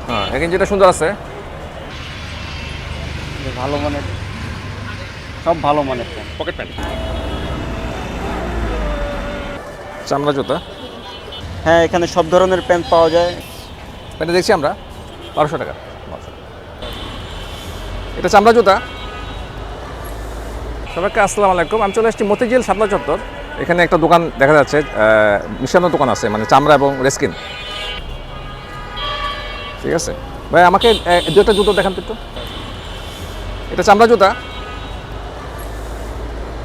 হ্যাঁ, এই গেঞ্জিটা সুন্দর আছে। ভালো মানের, সব ভালো মানের প্যান্ট। পকেট প্যান্ট, চামড়া জুতা। হ্যাঁ, এখানে সব ধরনের প্যান্ট পাওয়া যায়। প্যান্টটা দেখছি আমরা 1200 টাকা। এটা চামড়া জুতা। সবাইকে আসসালামু আলাইকুম। আমি চলে এসেছি মতিঝিল শাপলা চত্বর। এখানে একটা দোকান দেখা যাচ্ছে, মিশানো দোকান আছে, মানে চামড়া এবং রেস্কিন। ঠিক আছে ভাই, আমাকে দু একটা জুতো দেখান তো একটু। এটা চামড়া জুতা।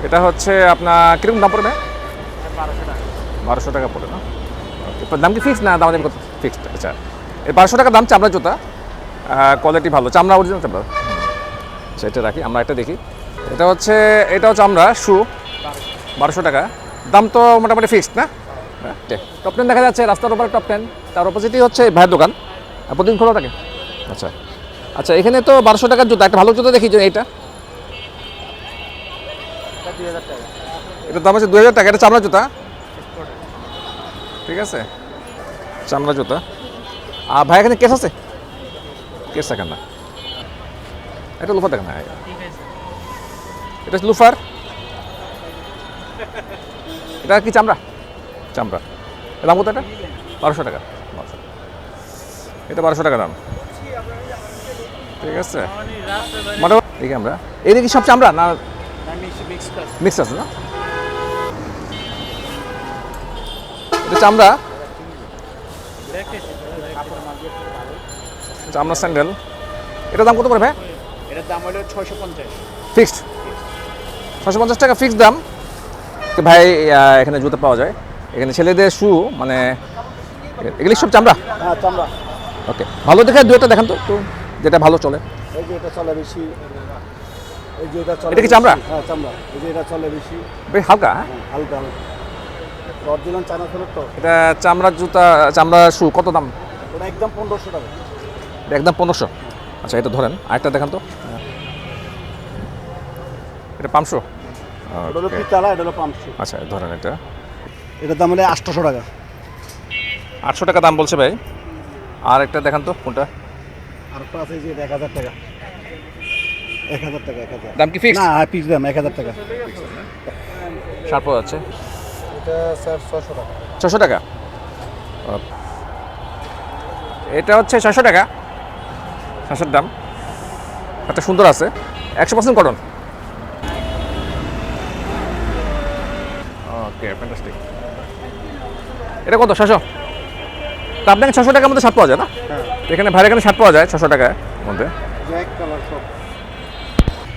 এটা হচ্ছে আপনার কীরকম দাম পড়বে? 1200 টাকা পড়ে না? ওকে, দাম কি ফিক্সড না দাম কত? ফিক্সড। আচ্ছা, এই 1200 টাকা দাম চামড়া জুতা। কোয়ালিটি ভালো, চামড়া অরিজিনাল চামড়া। আচ্ছা, এটা রাখি, আমরা একটা দেখি। এটাও চামড়া শু, 1200 টাকা দাম। তো মোটামুটি ফিক্সড না? টপ 10 দেখা যাচ্ছে রাস্তার উপরে টপ 10, তার অপোজিটই হচ্ছে ভাইয়ের দোকান। প্রতিদিন খোলা থাকে। আচ্ছা আচ্ছা, এখানে তো 1200 টাকার জুতা, একটা ভালো জুতো দেখি যে এইটা। এটার দাম আছে 2000 টাকা। এটা চামড়া জুতা, ঠিক আছে, চামড়া জুতা। আর ভাই এখানে কেস আছে? কেস দেখেন না, এটা লুফার দেখেন না। এটা লুফার। এটা কি চামড়া? চামড়া। দাম কত এটা? 1200 টাকা। এটা 1200 টাকা দাম, ঠিক আছে। মোটামুটি দেখি আমরা, এইদিকে কি সব চামড়া না মিক্স আছে না? এটা চামড়া, চামড়া স্যান্ডেল। এটার দাম কত পড়ে ভাই? এটার দাম হলো 650। ফিক্সড 650 টাকা ফিক্সড দাম। তো ভাই এখানে জুতো পাওয়া যায়, এখানে ছেলেদের শু, মানে এগুলি সব চামড়া। হ্যাঁ, চামড়া। ওকে, ভালো দেখে দু একটা দেখান তো একটু, যেটা ভালো চলে। এই যে এটা চলে বেশি, এই যে এটা চলে। এটা কি চামড়া? হ্যাঁ, চামড়া। এই যে এটা চলে বেশি, বেশ হালকা, হ্যাঁ? হালকা হালকা। অরিজিনাল চায়না ফেরত তো। এটা চামড়ার জুতা, চামড়া শু কত দাম? ওটা একদম 1500 টাকা। এটা একদম 1500। আচ্ছা, এটা ধরেন, আরেকটা দেখান তো। এটা 500। এটা হলো পিতলা, এটা হলো 500। আচ্ছা, ধরেন এটা এটার দাম হলো 800 টাকা। 800 টাকা দাম বলছে ভাই। আর একটা দেখান তো কোনটা। আর একটা আছে যে 1000 টাকা। 1000 টাকা, 1000। দাম কি ফিক্স? না, পিস দাম 1000 টাকা। শার্ট পাওয়া যাচ্ছে এটা স্যার 600 টাকা। 600 টাকা। এটা হচ্ছে 600 টাকা, 600 দাম। একটা সুন্দর আছে, 100% কটন। ওকে, ফ্যান্টাস্টিক। এটা কত? 600। তা আপনাকে 600 টাকার মধ্যে শার্ট পাওয়া যায় না? এখানে ভাইয়ের এখানে শার্ট পাওয়া যায় 600 টাকার মধ্যে। ব্ল্যাক কালার সব।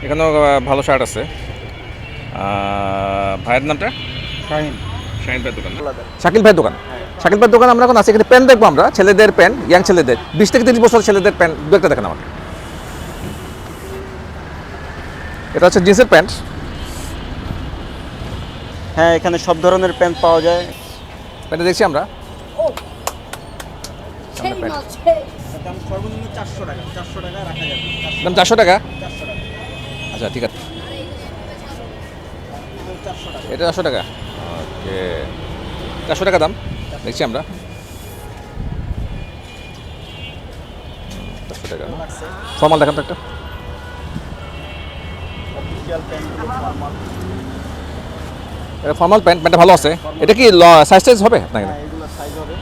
এখানেও ভালো শার্ট আছে। ভাইয়ের নামটা? শাহিন। শাহিন ভাইয়ের দোকান, শাকিল ভাইয়ের দোকান। শাকিল ভাইয়ের দোকান আমরা এখন আছি। এখানে প্যান্ট দেখবো আমরা, ছেলেদের প্যান্ট, ইয়াং ছেলেদের 20 থেকে 30 বছর ছেলেদের প্যান্ট দু একটা দেখেন আমাকে। এটা হচ্ছে জিন্সের প্যান্ট। হ্যাঁ, এখানে সব ধরনের প্যান্ট পাওয়া যায়। প্যান্টটা দেখছি আমরা। সেই প্যান্ট। মাছ সেই দাম সর্বনিম্ন 400 টাকা। 400 টাকা রাখা যাবে। দাম 400 টাকা। 400 টাকা। আচ্ছা, ঠিক আছে। 400 টাকা। এটা 400 টাকা। ওকে, 400 টাকা দাম দেখছি আমরা। 400 টাকা। ফর্মাল দেখান তো একটা। Official pant, formal. এটা ফর্মাল প্যান্ট, প্যান্টটা ভালো আছে। এটা কি সাইজ হবে নাকি? হ্যাঁ, এগুলো সাইজ হবে।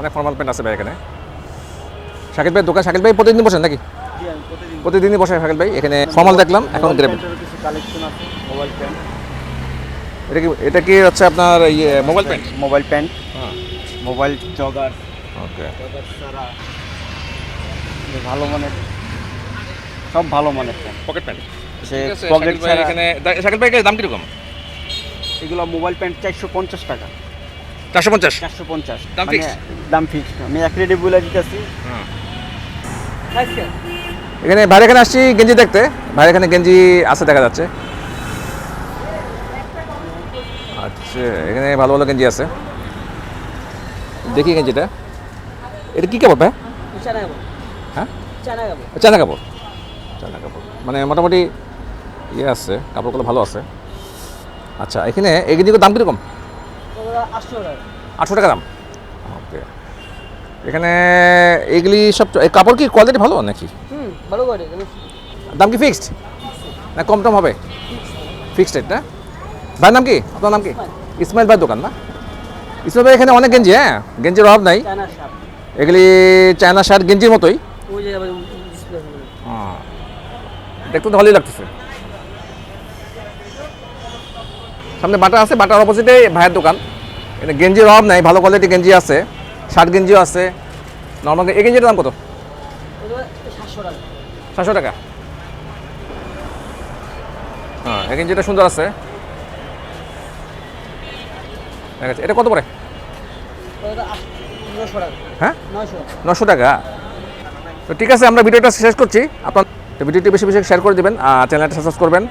অনেক ফর্মাল প্যান্ট আছে ভাই এখানে। শাকিল ভাইয়ের দোকান। শাকিল ভাই প্রতিদিন বসেন নাকি? জি, আমি প্রতিদিন। প্রতিদিনই বসে শাকিল ভাই এখানে। ফর্মাল দেখলাম, এখন মোবাইল গ্রেপ। প্যান্টেরও কিছু কালেকশন আছে। Mobile pant. এটা কি হচ্ছে আপনার মোবাইল প্যান্ট? মোবাইল প্যান্ট, হ্যাঁ, মোবাইল জগার, ওকে। জগার ছাড়া ভালো মানের, সব ভালো মানের প্যান্ট। পকেট প্যান্ট, সে ঠিক আছে। পকেট শাকিল ভাই ছাড়া। এখানে, শাকিল ভাই এর দাম কিরকম? এগুলো মোবাইল প্যান্ট 450 টাকা। 450। 450 দাম মানে fixed? দাম ফিক্সড। আমি এক রেডি বলে দিতেছি। এখানে ভাইয়ের এখানে আসছি গেঞ্জি দেখতে। ভাইয়ের এখানে গেঞ্জি আছে দেখা যাচ্ছে। আচ্ছা, এখানে ভালো ভালো গেঞ্জি আছে, দেখি গেঞ্জিটা। এটা কি কাপড় ভাই? হ্যাঁ, চায়না কাপড়। চায়না কাপড় মানে মোটামুটি আছে, কাপড়গুলো ভালো আছে। আচ্ছা, এখানে এই গেঞ্জিগুলোর দাম কীরকম? 800 টাকা দাম। ওকে, এখানে এগুলি সব এই কাপড় কি কোয়ালিটি ভালো নাকি? ভালো করে দাম কি ফিক্সড না কম টম হবে? ফিক্সড রেট না? ভাইয়ের নাম কি? আপনার নাম কি? ইসমাইল ভাইয়ের দোকান না? ইসমাইল ভাই এখানে অনেক গেঞ্জি, হ্যাঁ গেঞ্জির অভাব নাই। এগুলি চায়না শার্ট গেঞ্জির মতোই। দেখতে তো ভালোই লাগতেছে। সামনে বাটা আছে, বাটার অপোজিটে ভাইয়ের দোকান। এখানে গেঞ্জির অভাব নাই, ভালো কোয়ালিটি গেঞ্জি আছে, শার্ট গেঞ্জিও আছে। নর্মাল এই গেঞ্জির দাম কত? 700 টাকা। হ্যাঁ এই গেঞ্জিটা সুন্দর আছে। ঠিক আছে, এটা কত পড়ে? হ্যাঁ 900 টাকা। তো ঠিক আছে, আমরা ভিডিওটা শেষ করছি। আপনার ভিডিওটি বেশি বেশি শেয়ার করে দেবেন, চ্যানেলটা সাবস্ক্রাইব করবেন।